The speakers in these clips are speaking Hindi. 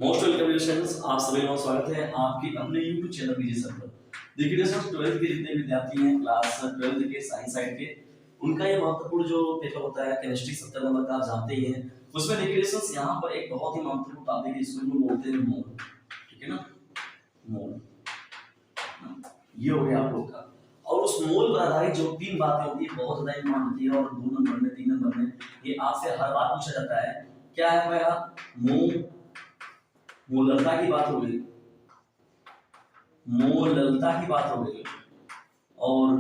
मोस्ट वेलकम स्टूडेंट्स, आप सभी का स्वागत है आपके अपने YouTube चैनल पीजी सर पर। देखिए दोस्तों, 12th के जितने विद्यार्थी हैं क्लास 12th के साइंस साइड के, उनका ये महत्वपूर्ण जो पेपर होता है केमिस्ट्री 70 नंबर का, आप जानते ही हैं। उसमें देखिए दोस्तों, यहाँ पर एक बहुत ही महत्वपूर्ण टॉपिक है, इसको हम बोलते हैं मोल। ठीक है ना, मोल ये हो गया आप लोग का। और उस मोल पर आधारित जो तीन बातें होती है बहुत ज्यादा इंपॉर्टेंट होती है, और 2 नंबर में 3 नंबर में ये आपसे हर बार पूछा जाता है। क्या है पहला? मोल, मोलरता की बात हो गई, मोलरता की बात हो गई, और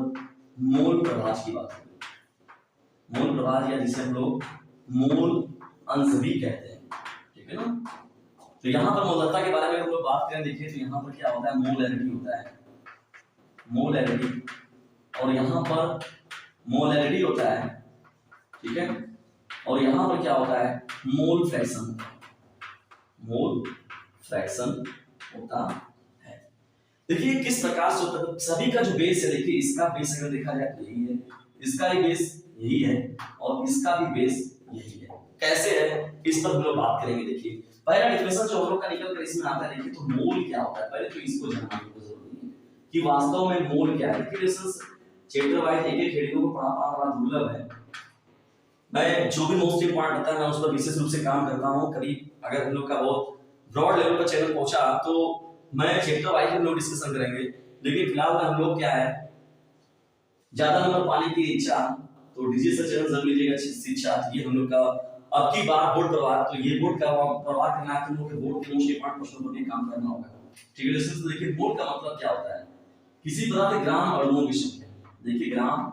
मोल प्रभाज की बात हो गई। मोल प्रभाज या जिसे हम लोग मोल अंश भी कहते हैं। ठीक है ना। तो यहाँ पर मोलरता के बारे में हम लोग बात करें, देखिए तो यहाँ पर क्या होता है, मोलैरिटी होता है, मोलैरिटी, और यहाँ पर मोलैरिटी होता है। ठीक है। और यहाँ पर क्या होता है, मोल फ्रैक्शन, मोल फ्रैक्शन होता है। देखिए किस प्रकार से सभी का जो बेस है, देखिए इसका बेस अगर देखा जाए तो यही है, इसका भी बेस यही है, और इसका भी बेस यही है। कैसे है इस पर हम लोग बात करेंगे। देखिए पहला डेफिनेशन जो हम लोग का निकल कर इसमें आता है, देखिए तो मोल क्या होता है, पहले तो इसको जानना जरूरी है कि वास्तव में मोल क्या है। देखिए चैप्टर वाइज एक एक हेडिंग को पढ़ा पाना बड़ा दुर्लभ है। मैं जो भी मोस्ट इंपॉर्टेंट होता है मैं उस पर विशेष रूप से काम करता हूँ। कभी अगर हम लोग का बहुत ब्रॉड लेवल पर चैनल पहुंचा तो मैं चैप्टर वाइज हम लोग डिस्कशन करेंगे, लेकिन फिलहाल में हम लोग क्या है, ज्यादा नंबर पाने की इच्छा तो डीजे से चैनल जरूर लीजिएगा। शिक्षा ये हम लोग का अब की बार बोर्ड प्रवाह, तो ये बोर्ड का प्रवाह करना है, तुम लोग के बोर्ड के मोस्ट इंपॉर्टेंट प्रश्नों पर भी काम करना होगा। ठीक है दोस्तों, देखिए बोर्ड का मतलब क्या होता है, किसी प्रकार के ग्राम अणुओं की संख्या। देखिए ग्राम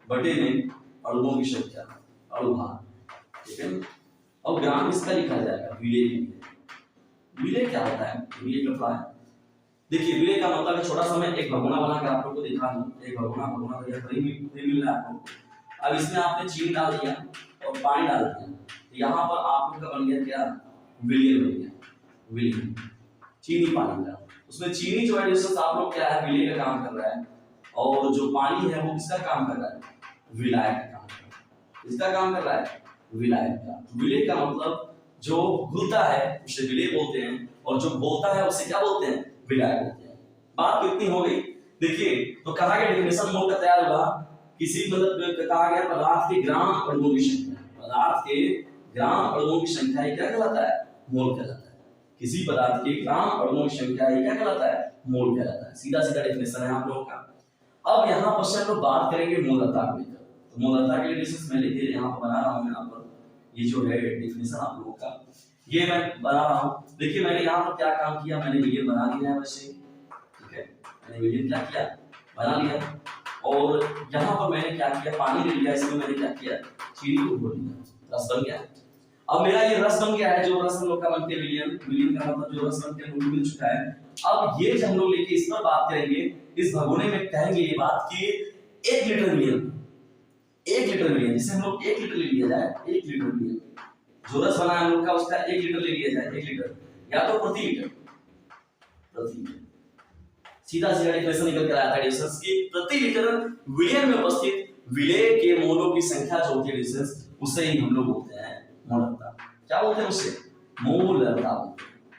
बटे में अणुओं की संख्या, अणुभार। ठीक है। और ग्राम इसका लिखा जाएगा विले के लिए। विले क्या होता है, विले का क्या है, देखिए विले का मतलब है छोटा सा मैं एक भगोना बना के आप लोगों को दिखा दूं। एक भगोना, भगोना तो ये मिल रहा है आपको। अब इसमें आपने चीनी डाल दिया और पानी डाल दिया, तो यहाँ पर आप लोग का बन गया क्या, विलियन बन गया, विलियन। चीनी पानी का, उसमें चीनी जो है आप लोग क्या है, विले का काम कर रहा है, और जो पानी है वो किसका काम कर रहा है, विलायक का काम कर रहा है। किसका काम कर रहा है, विलायक का। विले का मतलब जो घुलता है उसे विलेय बोलते हैं, और जो बोलता है उसे क्या बोलते हैं, विलायक बोलते हैं। बात कितनी हो गई। देखिए तो कहा गया डेफिनेशन मोल का तैयार हुआ, किसी मतलब कहा गया पदार्थ के ग्राम अणुओं की संख्या, पदार्थ के ग्राम अणुओं की संख्या क्या कहलाता है, मोल कहलाता है। किसी पदार्थ के ग्राम अणुओं की संख्या क्या कहलाता है, मोल कहलाता है। सीधा सीधा डेफिनेशन है आप लोगों का। अब यहाँ पर से हम लोग बात करेंगे मोलरता को लेकर। तो मोलरता के लिए मैं लिखे यहाँ पर बना रहा हूँ, यहाँ पर ये जो है डेफिनेशन आप लोगों का ये मैं बना रहा हूँ। देखिए मैंने यहाँ पर क्या काम किया, मैंने मीडियम बना लिया है वैसे। ठीक है, मैंने मीडियम क्या किया, बना लिया। और यहाँ पर मैंने क्या किया, पानी ले लिया, इसमें मैंने क्या किया, चीनी को घोल लिया, रस बन गया। अब मेरा ये रस बन गया है, जो रस हम लोग का बनते हैं विलियन, विलियन का मतलब जो रस बनते हैं वो मिल चुका है। अब ये जब हम लोग लेके इस पर बात करेंगे, इस भगोने में कहेंगे ये बात कि 1 लीटर विलियन, 1 लीटर विलियन, जिसे हम लोग 1 लीटर ले लिया जाए, 1 लीटर विलियन जो रस बना है हम लोग का उसका 1 लीटर ले लिया जाए, 1 लीटर या तो प्रति लीटर, प्रति लीटर। सीधा सीधा डेफिनेशन निकल कर आया था डिस्टेंस की, प्रति लीटर विलियन में उपस्थित विलेय के मोलों की संख्या जो होती है डिस्टेंस, उसे ही हम लोग बोलते हैं मोलरता। क्या बोलते हैं उसे, मोलरता,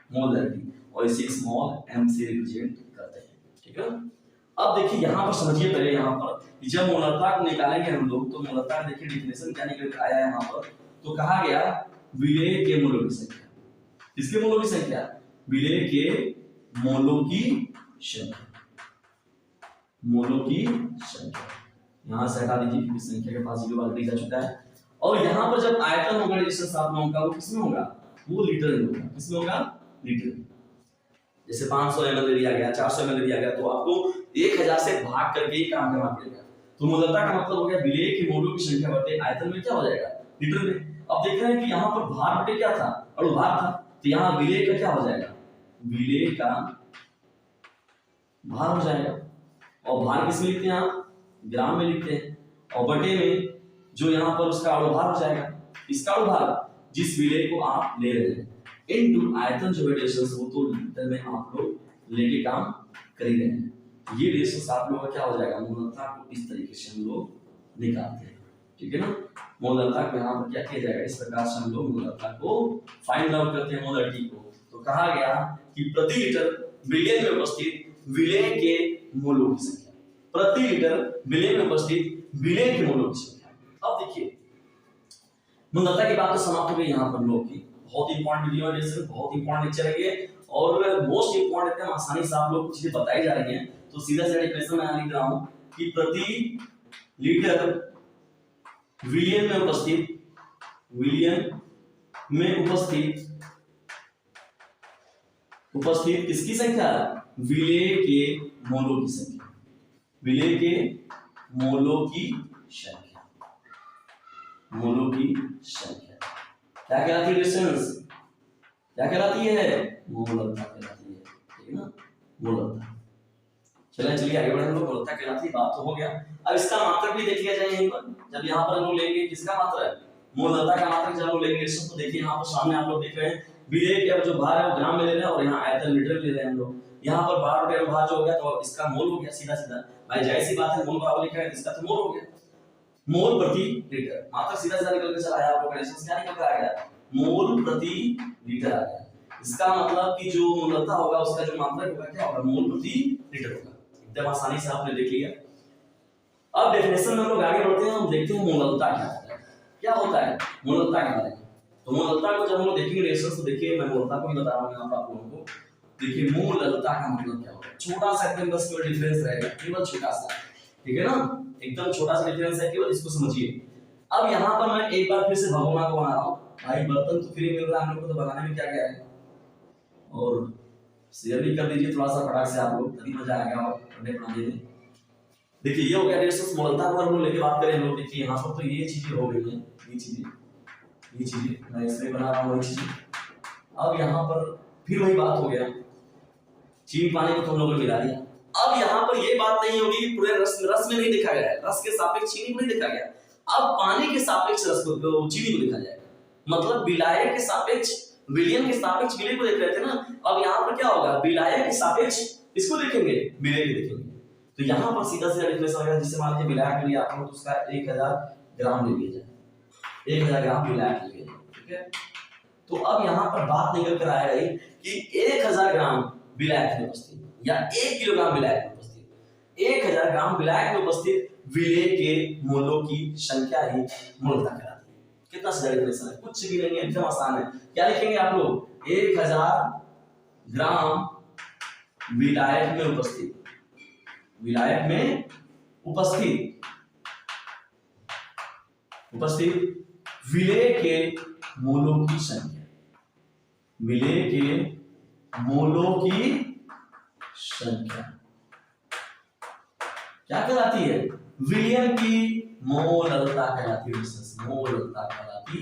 मोलरिटी, और इसे स्मॉल m से रिप्रेजेंट करते हैं। ठीक है। अब देखिए यहाँ पर समझिए, पहले यहाँ पर जब मोलरता को निकालेंगे हम लोग, तो मोलरता देखिए डेफिनेशन क्या निकल कर आया है यहाँ पर। तो कहा गया विलेय के मोलों की संख्या, किसके मोलों की संख्या, विलेय के मोलों की संख्या, मोलों की संख्या। यहां से हटा दीजिए क्योंकि संख्या के पास जीरो ऑलरेडी जा चुका है। और यहां पर जब आयतन होगा रेजिस्टेंस आप लोगों का, वो किसमें होगा, वो लीटर में होगा। किसमें होगा, लीटर में। जैसे 500 ml दे दिया गया, 400 ml दे दिया गया, तो आपको 1000 से भाग करके ही काम करना पड़ेगा। तो मोलरता का मतलब हो गया विलेय के मोलों की संख्या बटे आयतन में क्या हो जाएगा, लीटर में। अब देख रहे हैं कि यहाँ पर भार बटे क्या था, अणुभार था, तो यहाँ विलेय का क्या हो जाएगा, विलेय का भार हो जाएगा। और भार किस में लिखते हैं आप, ग्राम में लिखते हैं, और बटे में जो यहाँ पर उसका अणुभार हो जाएगा, इसका अणुभार जिस विलेय को आप ले रहे हैं, इनटू आयतन जो है रेशियोस, वो तो लीटर में आप लोग लेके काम कर ही रहे हैं। ये रेशियोस आप लोगों का क्या हो जाएगा, मोलरता को इस तरीके से हम लोग निकालते हैं। ठीक है ना। मोलरता को यहाँ पर क्या किया जाएगा, इस प्रकार से हम लोग मोलरता को फाइंड आउट करते हैं, मोलरिटी को। तो तो कहा गया कि प्रति लीटर विलयन में उपस्थित विलय के मोलों की संख्या, प्रति लीटर विलयन में उपस्थित विलय के मोलों की संख्या। अब देखिए मंदता की बात तो समाप्त हो गई यहाँ पर लोग की। बहुत इंपॉर्टेंट वीडियो है, बहुत इंपॉर्टेंट लेक्चर है ये, और मोस्ट इंपॉर्टेंट एकदम आसानी से आप लोग चीजें बताई जा रही हैं। तो सीधा सीधा डेफिनेशन में लिख रहा हूं कि प्रति लीटर विलयन में उपस्थित किसकी संख्या, विलय के मोलों की संख्या, विलय के मोलों की संख्या, मोलों की संख्या क्या कहलाती है डिस्टेंस, क्या कहलाती है, मोलता कहलाती है, ठीक है ना, मोलता। चलिए आगे बढ़े हम लोग। मोलता कहलाती है, बात तो हो गया। अब इसका मात्रक भी देख लिया जाए यहीं पर। जब यहाँ पर हम लोग लेंगे किसका मात्रक है, मोलता का मात्रक जब हम लोग लेंगे तो देखिए यहाँ पर सामने आप लोग देख रहे हैं विलय का जो भार है वो ग्राम में ले रहे हैं और यहाँ आयतन लीटर ले रहे हैं हम लोग। यहाँ पर भार बटे भार जो हो गया तो इसका मोल हो गया सीधा सीधा, भाई जाहिर सी बात है मोल बराबर लिखा है इसका तो मोल हो गया, मोल प्रति लीटर। मात्रक सीधा सीधा निकल के चला आया, आप लोग का क्या निकल कर आ गया, मोल प्रति लीटर आ गया। इसका मतलब कि जो मोलता होगा उसका जो मात्रक होगा क्या होगा, मोल प्रति लीटर होगा। एकदम आसानी से आपने देख लिया। अब डेफिनेशन में हम लोग आगे बढ़ते हैं, हम देखते हैं मोलता क्या होता है, क्या होता है मोलता के बारे में। तो मोलता को जब हम लोग देखेंगे रिएक्शन तो देखिए मैं मोलता को भी बता रहा हूं यहां पर आप लोगों को। देखिए मोलता का मतलब क्या होता है, छोटा सा एकदम बस केवल डिफरेंस रहेगा, केवल छोटा सा, ठीक है ना, एकदम छोटा सा डिफरेंस है, केवल इसको समझिए। अब यहां पर मैं एक बार फिर से भगोना को बना रहा हूं, भाई बर्तन तो फ्री मिल रहा है हम लोग को, तो बनाने में क्या क्या है, और शेयर भी कर दीजिए थोड़ा सा फटाक से आप लोग, तभी मजा आएगा और पढ़ने पढ़ाने में। देखिए ये हो गया रिएक्शन मोलता को हम लोग लेके बात करें हम लोग। देखिए यहाँ पर तो ये चीजें हो गई हैं, ये चीजें मैं इसमें बना रहा हूँ वही चीजें। अब यहाँ पर फिर वही बात हो गया, चीनी पानी को तो हम लोगों ने मिला दिया। अब यहाँ पर ये बात नहीं होगी पूरे रस में नहीं देखा गया है, रस के सापेक्ष चीनी को नहीं देखा गया, अब पानी के सापेक्ष रस को चीनी को देखा जाएगा। मतलब विलायक के सापेक्ष विलयन के सापेक्ष विलय को देख रहे थे ना, अब यहाँ पर क्या होगा, विलायक के सापेक्ष इसको देखेंगे, विलय को देखेंगे। तो यहाँ पर सीधा सीधा डिफरेंस होगा, जिससे मान लीजिए विलायक लिया आपने तो उसका 1000 ग्राम ले लिया जाए, 1000 ग्राम विलायक ले लिया जाए, ठीक है। तो अब यहाँ पर बात निकल कर आ गई कि 1000 ग्राम विलायक में उपस्थित या 1 किलोग्राम विलायक में उपस्थित, 1000 ग्राम विलायक में उपस्थित विलय के मोलों की संख्या ही मोलता कहलाती है। कितना सीधा डिफरेंस है, कुछ भी नहीं है, एकदम आसान है। क्या लिखेंगे आप लोग, 1000 ग्राम विलायक में उपस्थित, विलायक में उपस्थित विलय के मोलों की संख्या, विलय के मोलों की संख्या क्या कहलाती है, विलयन की मोलता कहलाती है, मोलता कहलाती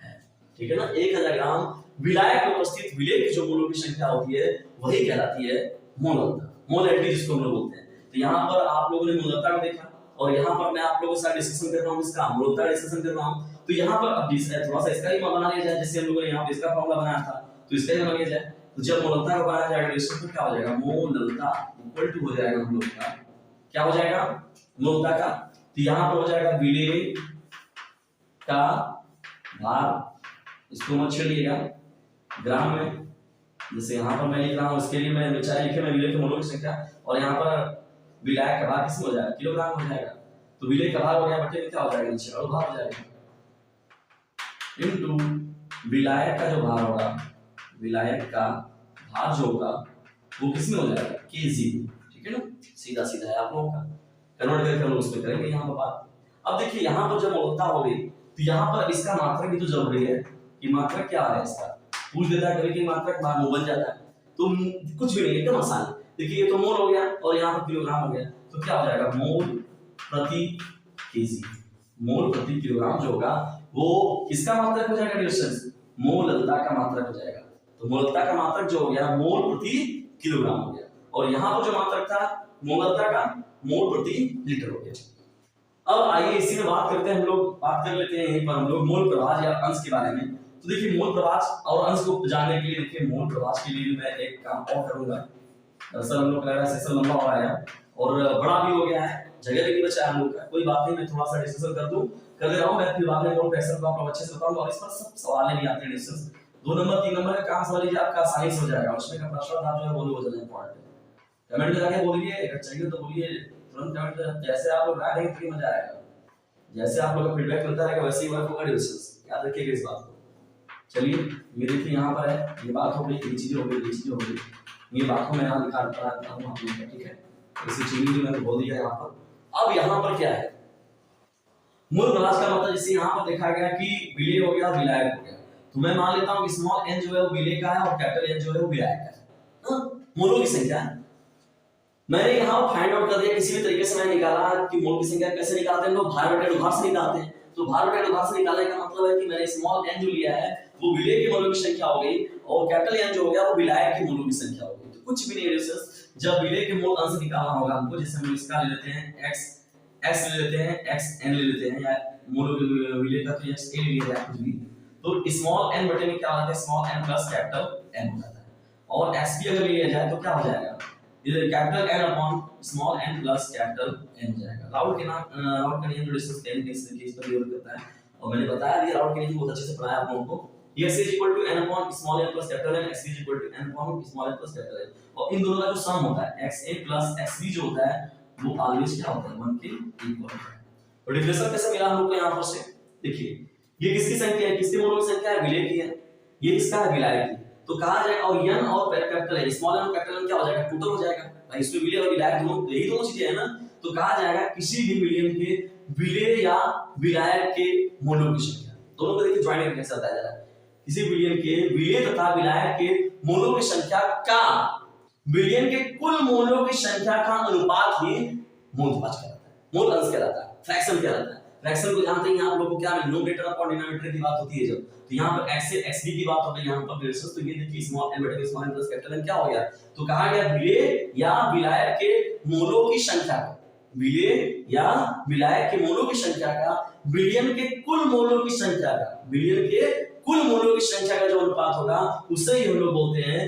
है, ठीक है ना। 1000 ग्राम विलायक में उपस्थित विलय की जो मोलों की संख्या होती है वही कहलाती है मोलता, मोलैलिटी जिसको हम लोग बोलते हैं। तो यहाँ पर आप लोगों ने मोलता को देखा और यहाँ पर मैं आप लोगों के साथ डिस्कशन कर रहा हूँ, इसका मोलता डिस्कशन कर रहा हूँ। तो यहाँ पर अब थोड़ा सा इसका ही बना लिया जाए, जैसे हम लोगों ने यहाँ पे इसका फॉर्मूला बनाया था तो इसका ही बना लिया जाए। तो जब मोलता को बनाया जाएगा डिस्कशन तो क्या हो जाएगा, मोलता इक्वल टू हो जाएगा हम लोग का, क्या हो जाएगा मोलता का, तो यहाँ पर हो जाएगा विलय का भार, इसको मत छेड़िएगा ग्राम में, जैसे यहाँ पर मैं लिख रहा हूँ इसके लिए मैं बेचारे लिखे मैं विलय के मोलों की संख्या, और यहाँ पर विलायक का भार किसमें हो जाएगा, किलोग्राम हो जाएगा। तो विलय का भार हो गया बटे में क्या हो जाएगा, नीचे और भार हो जाएगा इनटू विलायक का जो भार होगा, विलायक का भार जो होगा वो किसमें हो जाएगा, केजी, ठीक है ना। सीधा सीधा है आप लोगों का, कन्वर्ट करके हम लोग उसमें करेंगे यहाँ पर बात। अब देखिए यहाँ पर जब मोलता हो गई तो यहाँ पर इसका मात्रक भी तो जरूरी है कि मात्रक क्या है, इसका पूछ देता है कभी कि मात्रक मोल बन जाता है, तो कुछ भी नहीं, एकदम आसान है। देखिए ये तो मोल हो गया और यहाँ पर किलोग्राम हो गया, तो क्या हो जाएगा मोल प्रति केजी, मोल प्रति किलोग्राम जो होगा वो किसका मात्रक हो जाएगा, डिस्टेंस मोलता का मात्रक हो जाएगा। तो मोलता का मात्रक जो हो गया मोल प्रति किलोग्राम हो गया, और यहाँ पर जो मात्रक था मोलता का मोल प्रति लीटर हो गया। अब आइए इसी में बात करते हैं, हम लोग बात कर लेते हैं यहीं पर हम लोग मोल प्रवाह या अंश के बारे में। तो देखिए मोल प्रवाह और अंश को जानने के लिए देखिए मोल प्रवाह के लिए मैं एक काम और करूंगा। दरअसल हम लोग का सेशन लंबा हो रहा है और बड़ा भी हो गया है, जगह भी नहीं बचा हम लोग का, कोई बात नहीं, मैं थोड़ा सा डिस्कशन कर दे रहा हूं, मैं फिर बाद में मोल फ्रैक्शन को आप लोग अच्छे से बताऊंगा, और इस पर सब सवाल भी आते हैं डिस्कशन, 2 नंबर 3 नंबर का काम समझ लीजिए आपका आसानी से हो जाएगा, उसमें का प्रश्न आप जो है बोलो ज्यादा इंपॉर्टेंट है। कमेंट में जाके बोलिए, अगर चाहिए तो बोलिए तुरंत कमेंट में, जैसे आप लोग राय देंगे तभी मजा आएगा, जैसे आप लोग का फीडबैक मिलता रहेगा वैसे ही वर्क होगा डिस्कस, याद रखिएगा इस बात को। चलिए ये देखिए यहाँ पर है, ये बात हो गई, ये चीजें हो गई, ये चीजें हो गई, ये बात को मैं यहाँ लिखा रहा हूँ आप लोगों को, ठीक है। इसी चीज को मैंने बोल दिया यहाँ पर। अब यहाँ पर क्या है, मूल प्रवास का मतलब जैसे यहाँ पर देखा गया कि विलय हो गया, विलायक हो गया, तो मैं मान लेता हूँ कि स्मॉल n जो है वो विलय का है और कैपिटल N जो है वो विलायक का है, मोलों की संख्या है। मैंने यहाँ फाइंड आउट कर दिया, किसी भी तरीके से मैंने निकाला कि मोल की संख्या कैसे निकालते हैं, लोग भार बटे भार से निकालते हैं। तो भार बटे भार से निकालने का मतलब है कि मैंने स्मॉल n जो लिया है वो विलय के मोलों की संख्या हो गई और कैपिटल N जो हो गया वो विलायक के मोलों की संख्या हो गई। तो कुछ भी नहीं है दोस्तों, जब विलय के मोल अंश निकालना होगा हमको, जैसे हम इसका ले लेते हैं x ले लेते हैं, xn ले लेते हैं, या मोल विलय का तो xa ले लिया जाए कुछ भी, तो स्मॉल n बटे में क्या होता है, small n plus capital n हो जाता है। और xb अगर लिया जाए तो क्या हो जाएगा, इधर capital N upon small n plus capital N हो जाएगा। राउट के नाम राउट का नियम जो डिस्कस करेंगे इस पर निर्भर करता है, और मैंने बताया भी राउट के नियम बहुत अच्छे से पढ़ाया आप लोगों को। x is equal to n upon small n plus capital N, x is equal to n upon small n plus capital N, और इन दोनों का जो सम होता है xa प्लस xb जो होता है वो ऑलवेज क्या होता है 1 के इक्वल होता है। और डिफरेंशियल कैसे मिला हम लोग को यहाँ पर से, देखिए ये किसकी संख्या है, किसके मोलों की संख्या है, विलय की है, ये किसका है, विलायक की। तो कहा जाएगा और n और कैपिटल N, स्मॉल n और कैपिटल N क्या हो जाएगा, टोटल हो जाएगा भाई, इसमें विलय और विलायक दोनों, यही दोनों चीजें है ना। तो कहा जाएगा किसी भी मिलियन के विलय या विलायक के मोलों की संख्या, दोनों को देखिए ज्वाइन करके कैसे बताया जा रहा है, किसी बिलियन के विलय तथा विलायक के मोलों की संख्या का बिलियन के कुल मोलों की संख्या का अनुपात ही मोल अनुपात कहलाता है, मोल अंश कहलाता है, फ्रैक्शन कहलाता है। फ्रैक्शन को जानते हैं आप लोगों को क्या है, न्यूमरेटर अपॉन डिनोमिनेटर की बात होती है जब, तो यहाँ पर x से xb की बात हो गई, यहाँ पर रिलेशन, तो ये देखिए स्मॉल n बटे small n plus capital N क्या हो गया, तो कहा गया विलय या विलायक के मोलों की संख्या का, विलय या विलायक के मोलों की संख्या का बिलियन के कुल मोलों की संख्या का, बिलियन के कुल मोलों की संख्या का जो अनुपात होगा उसे ही हम लोग बोलते हैं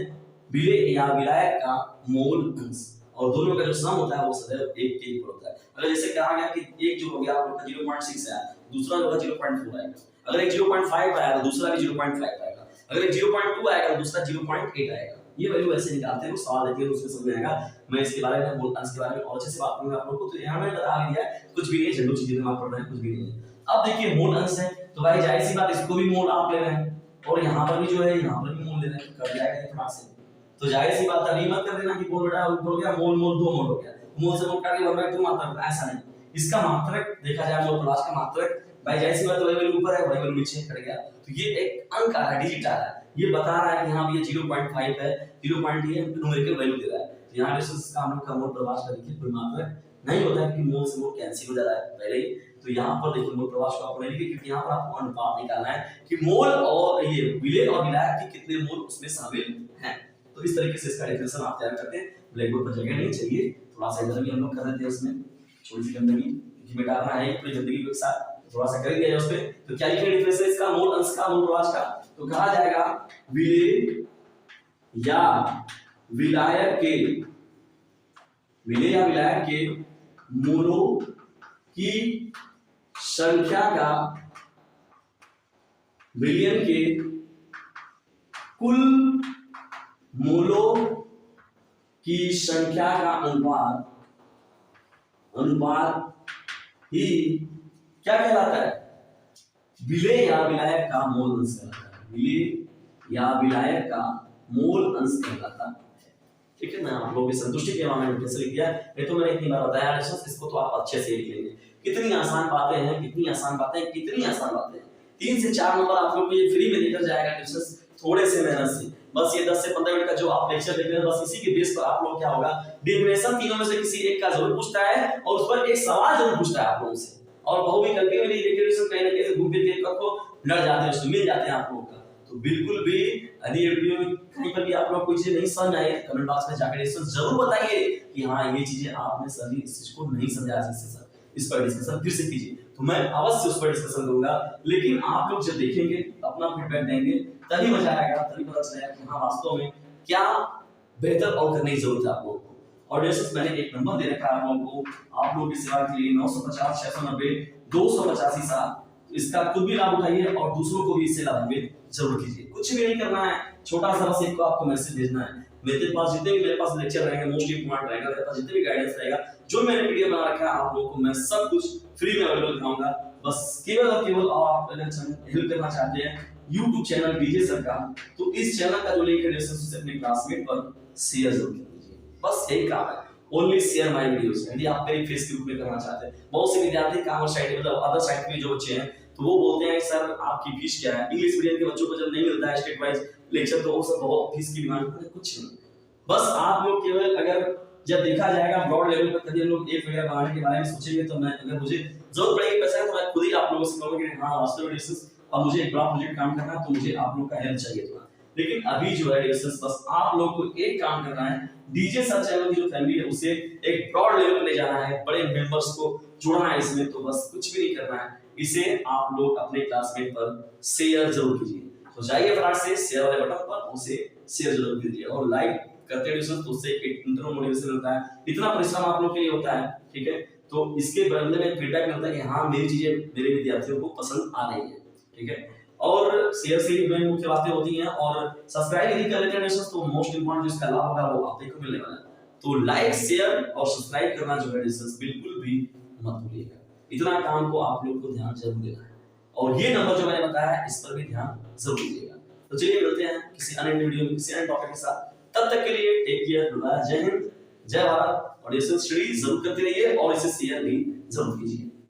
विलय या विलायक का मोल अंश, और दोनों का जो सम होता है वो सदैव 1 के इक्वल होता है। अगर जैसे कहा गया कि एक जो हो गया आप लोग का 0.6 है, दूसरा होगा 0.4 आएगा, अगर एक 0.5 आया तो दूसरा भी 0.5 आएगा, अगर एक 0.2 आएगा तो दूसरा 0.8 आएगा। ये वैल्यू ऐसे निकालते हैं, वो सवाल देते हैं उसमें समझ में आएगा। मैं इसके बारे में मोल अंश के बारे में और अच्छे से बात करूंगा आप लोगों को, तो यहां मैंने बता दिया है, कुछ भी नहीं, जनरल चीजें आप पढ़ रहे हैं, कुछ भी नहीं है। अब देखिए मोल अंश है तो भाई जाहिर सी बात इसको भी मोल आप ले रहे हैं, और यहाँ पर भी जो है यहाँ पर भी मोल ले रहे हैं, कर जाएगा ये फटाक से, तो जाहिर सी बात अभी मत कर देना कि मोल बेटा हो गया मोल मोल 2 मोल हो गया, मोल से मोल काट के 1/2 मात्रक, ऐसा नहीं। इसका मात्रक देखा जाए मोल प्रवास का मात्रक, भाई जाहिर सी बात वही वैल्यू ऊपर है वही वैल्यू नीचे कट गया, तो ये एक अंक आ रहा है, डिजिट आ रहा है, ये बता रहा है कि हां ये 0.5 है, 0. ये न्यूमेरिकल वैल्यू दे रहा है। तो यहां पे इसका हम लोग का मोल प्रवास का देखिए कोई मात्रक नहीं होता है कि मोल से मोल कैंसिल हो जा रहा है पहले ही। तो यहाँ पर देखिए मोल प्रवास को आपको नहीं लिखिए, क्योंकि यहाँ पर आपको अनुपात निकालना है कि मोल और ये विलय और विलायक के कितने मोल उसमें शामिल हैं। तो इस तरीके से इसका डेफिनेशन आप तैयार करते हैं, ब्लैक बोर्ड पर जगह नहीं चाहिए, थोड़ा सा इधर भी हम लोग कर देते हैं, उसमें छोटी सी गंदगी क्योंकि मिटाना है पूरी जिंदगी के साथ, थोड़ा सा कर दिया उस पे। तो क्या लिखेंगे डिफरेंस इसका, मोल अंश का, मोल प्रवास का, तो कहा जाएगा विलय या विलायक के, विलय या विलायक के मोलों की संख्या का बिलियन के कुल मोलों की संख्या का अनुपात ही क्या कहलाता है, विलय या विलायक का मोल अंश कहलाता है, विलय या विलायक का मोल अंश कहलाता है। ठीक है ना, आप लोगों की संतुष्टि के मामले में कैसे लिख दिया, ये तो मैंने इतनी बार बताया, इसको तो आप अच्छे से लिख लेंगे। कितनी आसान बातें हैं, कितनी आसान बातें हैं, कितनी आसान बातें हैं। 3 से 4 नंबर आप लोग को ये फ्री में देकर जाएगा टीचर्स, थोड़े से मेहनत से, बस ये 10 से 15 मिनट का जो आप लेक्चर देख रहे हैं, बस इसी के बेस पर आप लोग क्या होगा, डेफिनेशन तीनों में से किसी एक का जरूर पूछता है और उस पर एक सवाल जरूर पूछता है आप लोगों से, और बहु भी करके मेरी डेफिनेशन कहीं ना कहीं घूम फिर के आपको लड़ जाते हैं, उसमें मिल जाते हैं आप लोगों का। तो बिल्कुल भी यदि वीडियो में कहीं पर भी आप लोग कोई चीज नहीं समझ आए, कमेंट बॉक्स में जाकर जरूर बताइए कि हाँ ये चीजें आपने सर इस चीज को नहीं समझा सर, इस पर डिस्कशन फिर से कीजिए, तो मैं अवश्य उस पर डिस्कशन करूंगा। लेकिन आप लोग जब देखेंगे, अपना फीडबैक देंगे, तभी मजा आएगा, तभी पता चलेगा कि हाँ वास्तव में क्या बेहतर और करने की जरूरत है आप लोगों को। और जैसे मैंने एक नंबर दे रखा है आप लोगों को, आप लोगों की सेवा के लिए 950 690 285 7, इसका खुद भी लाभ उठाइए और दूसरों को भी इससे लाभान्वित जरूर कीजिए। कुछ भी नहीं करना है, छोटा सा बस एक को आपको मैसेज भेजना है। मेरे पास जितने भी मेरे पास लेक्चर रहेंगे, मोस्ट इंपोर्टेंट रहेगा, मेरे पास जितने भी गाइडेंस रहेगा, जो मैंने वीडियो बना रखा है आप लोगों को मैं सब कुछ फ्री में अवेलेबल कराऊंगा। बस केवल और केवल आप अगर हेल्प करना चाहते हैं YouTube चैनल डीजे सर का, तो इस चैनल का जो लिंक है डिस्क्रिप्शन से अपने क्लासमेट पर शेयर जरूर कर दीजिए। बस यही काम है, ओनली शेयर माय वीडियोस। यदि आप मेरी फेस के रूप में करना चाहते हैं, बहुत से विद्यार्थी कॉमर्स साइड मतलब अदर साइड के जो बच्चे हैं, तो वो बोलते हैं सर आपकी फीस क्या है। इंग्लिश मीडियम के बच्चों को जब नहीं मिलता है स्टेट वाइज लेक्चर, तो वो सब बहुत फीस की डिमांड करते हैं। कुछ नहीं, बस आप लोग केवल अगर जब देखा जाएगा ब्रॉड लेवल पर कभी हम लोग एक वगैरह बनाने के बारे में सोचेंगे, तो मैं अगर मुझे जरूरत पड़ेगी पैसा तो मैं खुद ही आप लोगों से कहूंगा कि हाँ वास्तव में डिस्कस और मुझे एक बड़ा प्रोजेक्ट काम करना है, तो मुझे आप लोग का हेल्प चाहिए थोड़ा। लेकिन अभी जो है डिस्कस बस आप लोग को एक काम करना है, डीजे सर चैनल की जो फैमिली है उसे एक ब्रॉड लेवल पे ले जाना है, बड़े मेंबर्स को जोड़ना है इसमें। तो बस कुछ भी नहीं करना है, इसे आप लोग अपने क्लासमेट पर शेयर जरूर कीजिए। तो जाइए फटाक से शेयर वाले बटन पर उसे शेयर जरूर कीजिए और लाइक करते हैं तो उससे एक इंटरनल मोटिवेशन मिलता है। इतना परिश्रम आप लोग के लिए होता है, ठीक है, तो इसके बदले में फीडबैक मिलता है कि हाँ मेरी चीजें मेरे विद्यार्थियों को पसंद आ रही है, ठीक है। और शेयर से ही मुख्य बातें होती हैं, और सब्सक्राइब यदि कर लेते हैं तो मोस्ट इंपोर्टेंट जिसका लाभ होगा वो आप को मिलने वाला है। तो लाइक शेयर और सब्सक्राइब करना जो है बिल्कुल भी मत भूलिएगा। इतना काम को आप लोग को ध्यान जरूर देना है, और ये नंबर जो मैंने बताया है इस पर भी ध्यान जरूर दीजिएगा। तो चलिए मिलते हैं किसी अन्य वीडियो में किसी अन्य टॉपिक के साथ। तब तक के लिए टेक केयर, जय हिंद, जय भारत। और इसे स्टडी जरूर करते रहिए और इसे शेयर भी जरूर कीजिए।